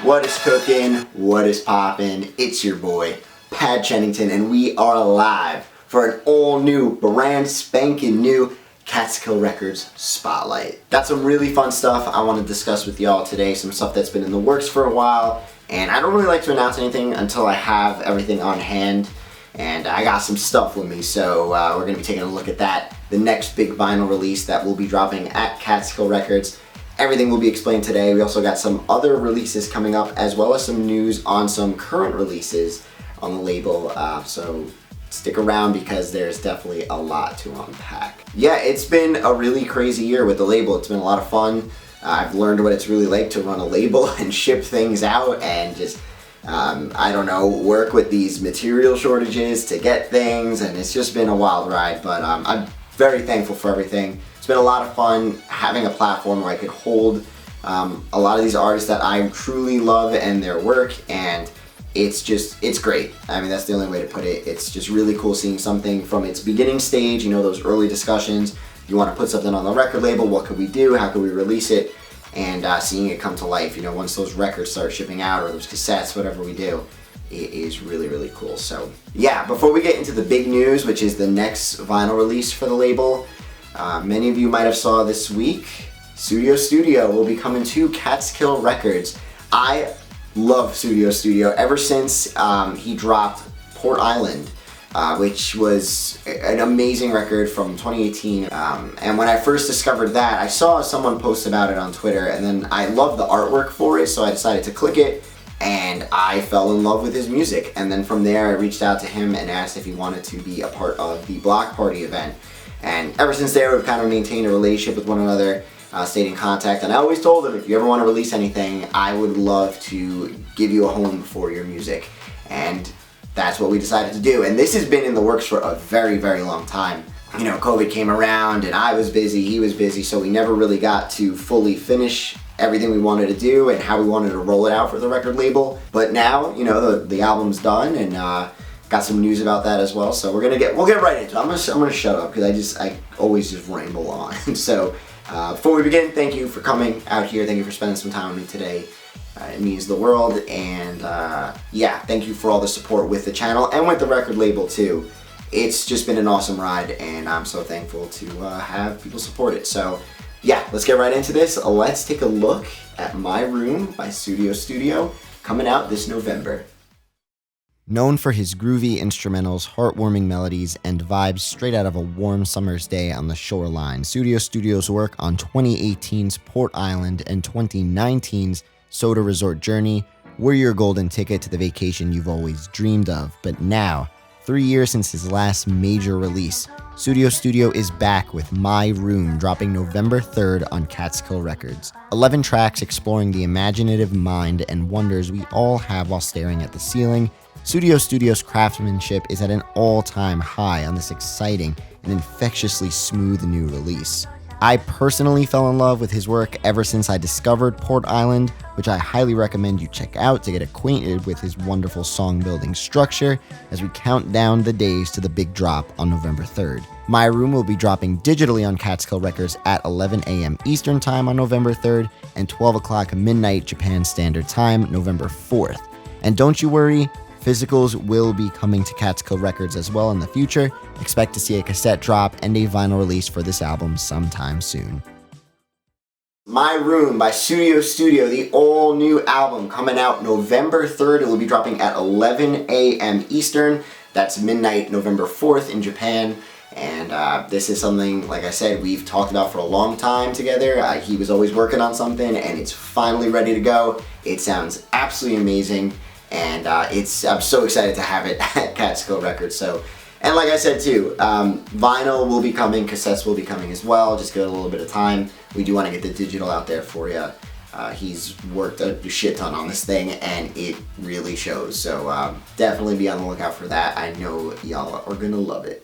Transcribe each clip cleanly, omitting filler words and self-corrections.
What is cooking? What is poppin'? It's your boy, Pat Chennington, and we are live for an all-new, brand spanking new Catskill Records Spotlight. Got some really fun stuff I want to discuss with y'all today, some stuff that's been in the works for a while, and I don't really like to announce anything until I have everything on hand, and I got some stuff with me, so we're going to be taking a look at that. The next big vinyl release that will be dropping at Catskill Records. Everything will be explained today. We also got some other releases coming up, as well as some news on some current releases on the label, so stick around because there's definitely a lot to unpack. Yeah, it's been a really crazy year with the label. It's been a lot of fun. I've learned what it's really like to run a label and ship things out and just, I don't know, work with these material shortages to get things, and it's just been a wild ride, but I'm very thankful for everything. It's been a lot of fun having a platform where I could hold a lot of these artists that I truly love and their work, and it's great. I mean, that's the only way to put it. It's just really cool seeing something from its beginning stage, you know, those early discussions. You want to put something on the record label, what could we do, how could we release it, and seeing it come to life, you know, once those records start shipping out, or those cassettes, whatever we do. It is really, really cool. So yeah, before we get into the big news, which is the next vinyl release for the label, many of you might have saw this week, Studio will be coming to Catskill Records. I love Studio ever since he dropped Port Island, which was an amazing record from 2018. And when I first discovered that, I saw someone post about it on Twitter, and then I loved the artwork for it, so I decided to click it, and I fell in love with his music. And then from there, I reached out to him and asked if he wanted to be a part of the Block Party event. And ever since there, we've kind of maintained a relationship with one another, stayed in contact, and I always told him, if you ever want to release anything, I would love to give you a home for your music. And that's what we decided to do. And this has been in the works for a very, very long time. You know, COVID came around, and I was busy, he was busy, so we never really got to fully finish everything we wanted to do and how we wanted to roll it out for the record label. But now, you know, the album's done, and got some news about that as well. So we'll get right into it. I'm gonna shut up because I always just ramble on. So before we begin, thank you for coming out here. Thank you for spending some time with me today. It means the world, and yeah, thank you for all the support with the channel and with the record label too. It's just been an awesome ride, and I'm so thankful to have people support it. So yeah, let's get right into this. Let's take a look at My Room by Studio, coming out this November. Known for his groovy instrumentals, heartwarming melodies, and vibes straight out of a warm summer's day on the shoreline, Studio's work on 2018's Port Island and 2019's Soda Resort Journey were your golden ticket to the vacation you've always dreamed of. But now, 3 years since his last major release, Studio is back with My Room, dropping November 3rd on Catskill Records. 11 tracks exploring the imaginative mind and wonders we all have while staring at the ceiling. Studio's craftsmanship is at an all-time high on this exciting and infectiously smooth new release. I personally fell in love with his work ever since I discovered Port Island, which I highly recommend you check out to get acquainted with his wonderful song-building structure as we count down the days to the big drop on November 3rd. My Room will be dropping digitally on Catskill Records at 11 a.m. Eastern Time on November 3rd and 12 o'clock midnight Japan Standard Time, November 4th. And don't you worry, physicals will be coming to Catskill Records as well in the future. Expect to see a cassette drop and a vinyl release for this album sometime soon. My Room by Studio, the all-new album coming out November 3rd. It will be dropping at 11 a.m. Eastern. That's midnight November 4th in Japan. And this is something, like I said, we've talked about for a long time together. He was always working on something, and it's finally ready to go. It sounds absolutely amazing. And I'm so excited to have it at Catskill Records. So, and like I said too, vinyl will be coming, cassettes will be coming as well. Just give it a little bit of time. We do want to get the digital out there for you. He's worked a shit ton on this thing, and it really shows. So definitely be on the lookout for that. I know y'all are gonna love it.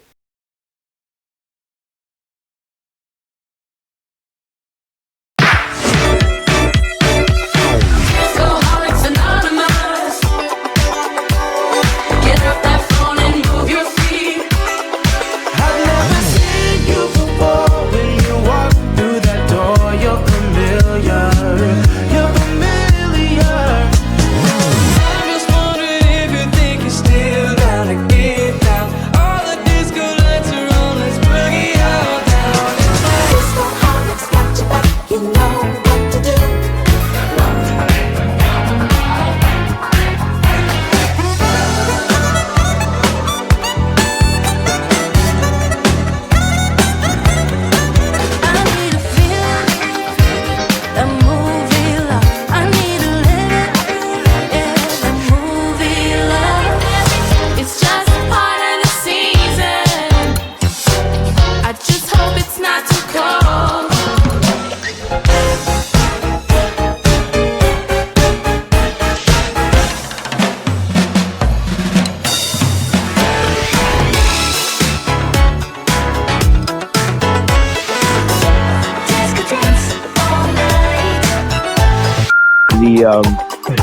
the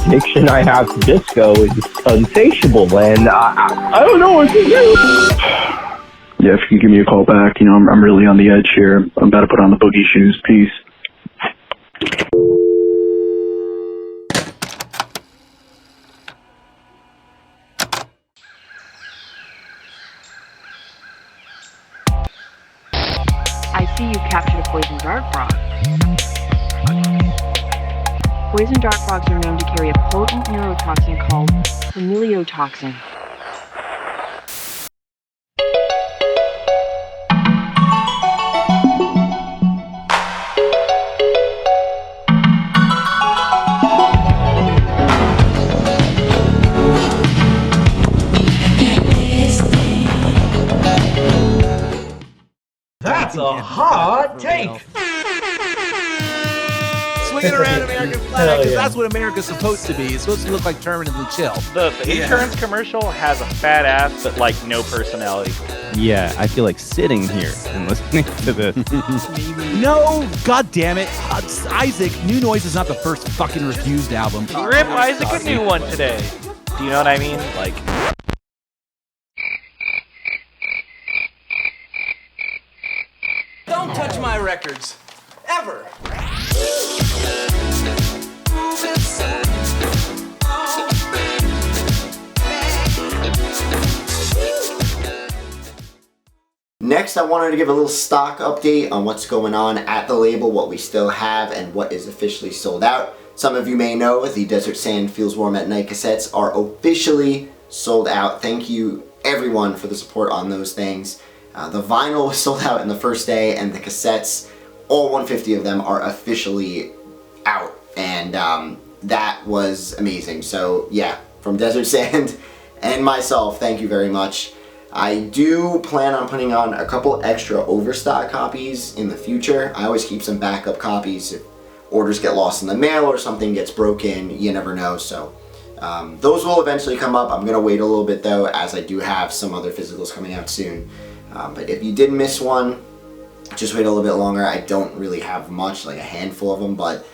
addiction I have to disco is insatiable, and I don't know what to do. Yeah, if you can give me a call back, I'm really on the edge here. I'm about to put on the boogie shoes. Peace. I see you captured a poison dart frog. Poison dart frogs are known to carry a potent neurotoxin called familiotoxin. That's a hot take. Swinging around American flag, because that's what America's supposed to be. It's supposed to look like permanently chill. The insurance commercial has a fat ass, but like no personality. Yeah, I feel like sitting here and listening to this. No, god damn it. Isaac, New Noise is not the first fucking refused album. Rip Isaac a new one today. Do you know what I mean? Like. Don't touch my records. Ever. Next, I wanted to give a little stock update on what's going on at the label, what we still have, and what is officially sold out. Some of you may know the Desert Sand Feels Warm at Night cassettes are officially sold out. Thank you everyone for the support on those things. The vinyl was sold out in the first day, and the cassettes, all 150 of them, are officially out, and that was amazing. So yeah, from Desert Sand and myself, thank you very much. I do plan on putting on a couple extra overstock copies in the future. I always keep some backup copies if orders get lost in the mail or something gets broken, you never know. So those will eventually come up. I'm gonna wait a little bit though, as I do have some other physicals coming out soon. But if you did miss one, just wait a little bit longer. I don't really have much, like a handful of them, but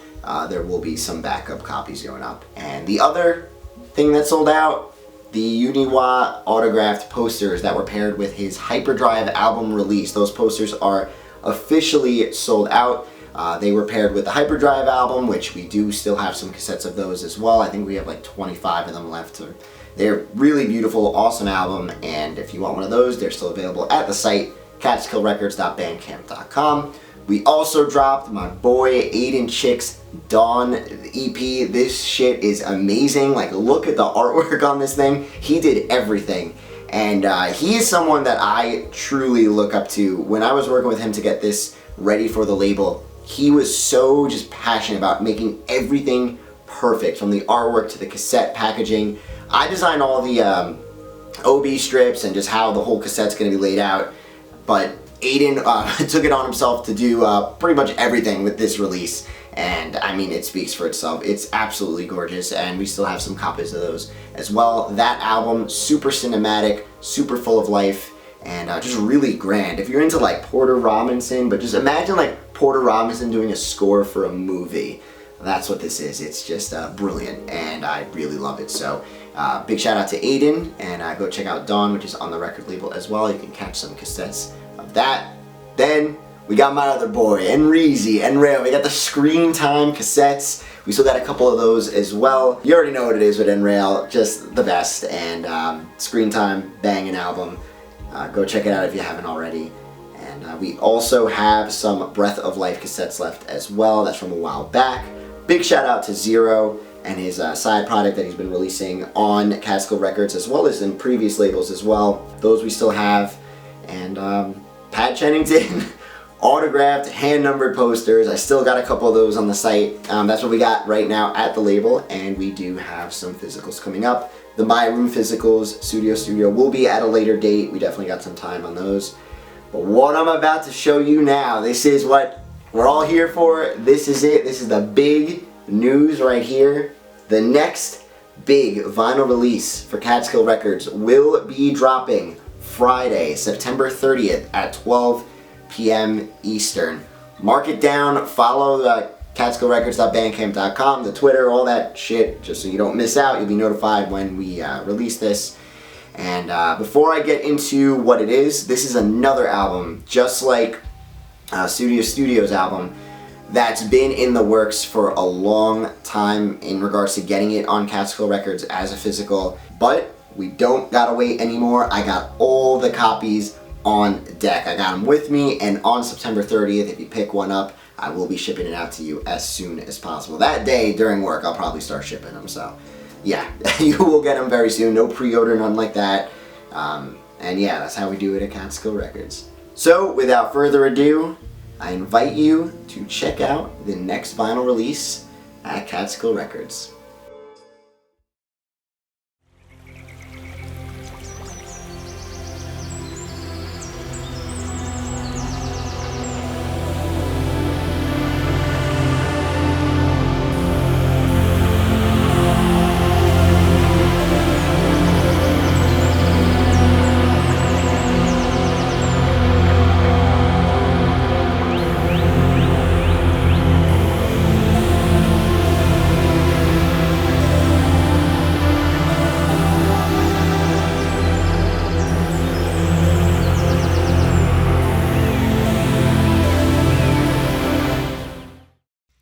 there will be some backup copies going up. And the other thing that sold out, the Uniwa autographed posters that were paired with his Hyperdrive album release. Those posters are officially sold out. They were paired with the Hyperdrive album, which we do still have some cassettes of those as well. I think we have like 25 of them left. They're really beautiful, awesome album, and if you want one of those, they're still available at the site, catskillrecords.bandcamp.com. We also dropped my boy Aiden Chick's Dawn EP. This shit is amazing. Like, look at the artwork on this thing. He did everything. And he is someone that I truly look up to. When I was working with him to get this ready for the label, he was so just passionate about making everything perfect, from the artwork to the cassette packaging. I designed all the OB strips and just how the whole cassette's going to be laid out, but Aiden took it on himself to do pretty much everything with this release, and I mean, it speaks for itself. It's absolutely gorgeous, and we still have some copies of those as well. That album, super cinematic, super full of life, and just really grand. If you're into like Porter Robinson, but just imagine like Porter Robinson doing a score for a movie. That's what this is. It's just brilliant, and I really love it. So big shout out to Aiden, and go check out Dawn, which is on the record label as well. You can catch some cassettes of that. Then we got my other boy, Enrail. We got the Screen Time cassettes. We still got a couple of those as well. You already know what it is with Enrail, just the best. And Screen Time, banging album. Go check it out if you haven't already. And we also have some Breath of Life cassettes left as well. That's from a while back. Big shout out to Zero and his side project that he's been releasing on Catskill Records, as well as in previous labels as well. Those we still have. And Pat Chennington autographed, hand-numbered posters. I still got a couple of those on the site. That's what we got right now at the label, and we do have some physicals coming up. The My Room physicals, Studio will be at a later date. We definitely got some time on those. But what I'm about to show you now, this is what we're all here for. This is it. This is the big news right here. The next big vinyl release for Catskill Records will be dropping Friday, September 30th at 12 p.m. Eastern. Mark it down, follow catskillrecords.bandcamp.com, the Twitter, all that shit, just so you don't miss out. You'll be notified when we release this. And before I get into what it is, this is another album, just like Studio's album, that's been in the works for a long time in regards to getting it on Catskill Records as a physical, but we don't gotta wait anymore. I got all the copies on deck. I got them with me, and on September 30th, if you pick one up, I will be shipping it out to you as soon as possible. That day during work, I'll probably start shipping them, so yeah, you will get them very soon. No pre-order, nothing like that. And yeah, that's how we do it at Catskill Records. So without further ado, I invite you to check out the next vinyl release at Catskill Records.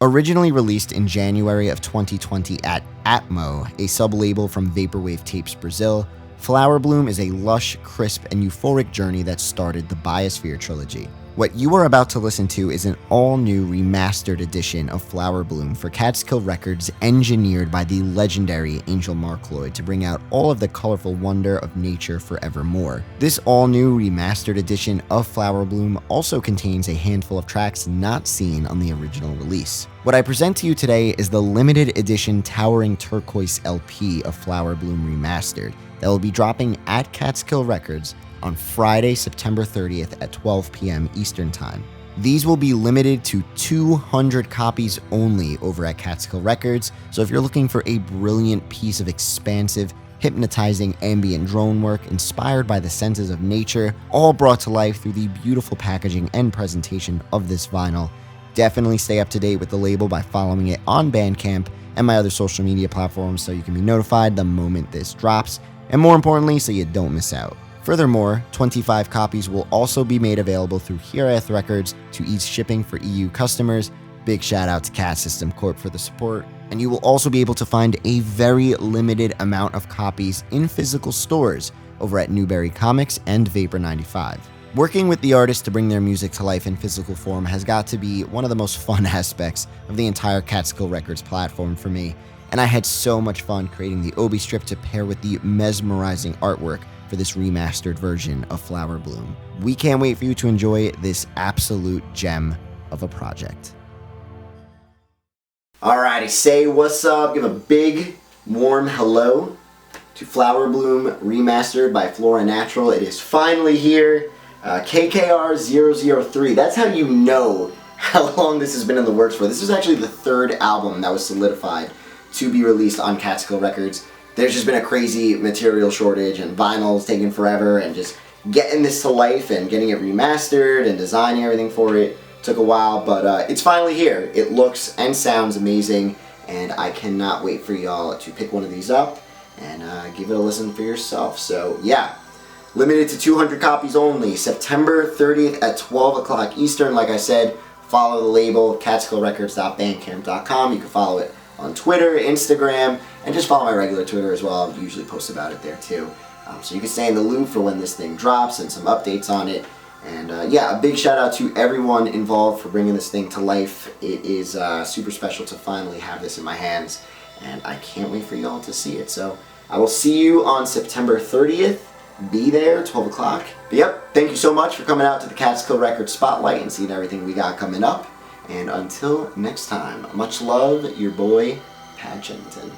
Originally released in January of 2020 at Atmo, a sub-label from Vaporwave Tapes Brazil, Flower Bloom is a lush, crisp, and euphoric journey that started the Biosphere trilogy. What you are about to listen to is an all-new remastered edition of Flower Bloom for Catskill Records, engineered by the legendary Angel Markloyd to bring out all of the colorful wonder of nature forevermore. This all-new remastered edition of Flower Bloom also contains a handful of tracks not seen on the original release. What I present to you today is the limited edition Towering Turquoise LP of Flower Bloom Remastered that will be dropping at Catskill Records on Friday, September 30th at 12 p.m. Eastern Time. These will be limited to 200 copies only over at Catskill Records, so if you're looking for a brilliant piece of expansive, hypnotizing ambient drone work inspired by the senses of nature, all brought to life through the beautiful packaging and presentation of this vinyl, definitely stay up to date with the label by following it on Bandcamp and my other social media platforms so you can be notified the moment this drops, and more importantly, so you don't miss out. Furthermore, 25 copies will also be made available through Hereath Records to ease shipping for EU customers. Big shout out to Cat System Corp for the support. And you will also be able to find a very limited amount of copies in physical stores over at Newberry Comics and Vapor 95. Working with the artists to bring their music to life in physical form has got to be one of the most fun aspects of the entire Catskill Records platform for me, and I had so much fun creating the Obi strip to pair with the mesmerizing artwork for this remastered version of Flower Bloom. We can't wait for you to enjoy this absolute gem of a project. Alrighty, say what's up, give a big warm hello to Flower Bloom Remastered by Flora Natural. It is finally here. KKR003, that's how you know how long this has been in the works for. This is actually the third album that was solidified to be released on Catskill Records. There's just been a crazy material shortage and vinyl's taking forever, and just getting this to life and getting it remastered and designing everything for it took a while, but it's finally here. It looks and sounds amazing, and I cannot wait for y'all to pick one of these up and give it a listen for yourself. So yeah, limited to 200 copies only, September 30th at 12 o'clock Eastern. Like I said, follow the label, catskillrecords.bandcamp.com. You can follow it on Twitter, Instagram, and just follow my regular Twitter as well. I usually post about it there too. So you can stay in the loop for when this thing drops and some updates on it. And yeah, a big shout out to everyone involved for bringing this thing to life. It is super special to finally have this in my hands, and I can't wait for y'all to see it. So I will see you on September 30th. Be there, 12 o'clock. But yep, thank you so much for coming out to the Catskill Records Spotlight and seeing everything we got coming up. And until next time, much love, your boy, Pad Chennington.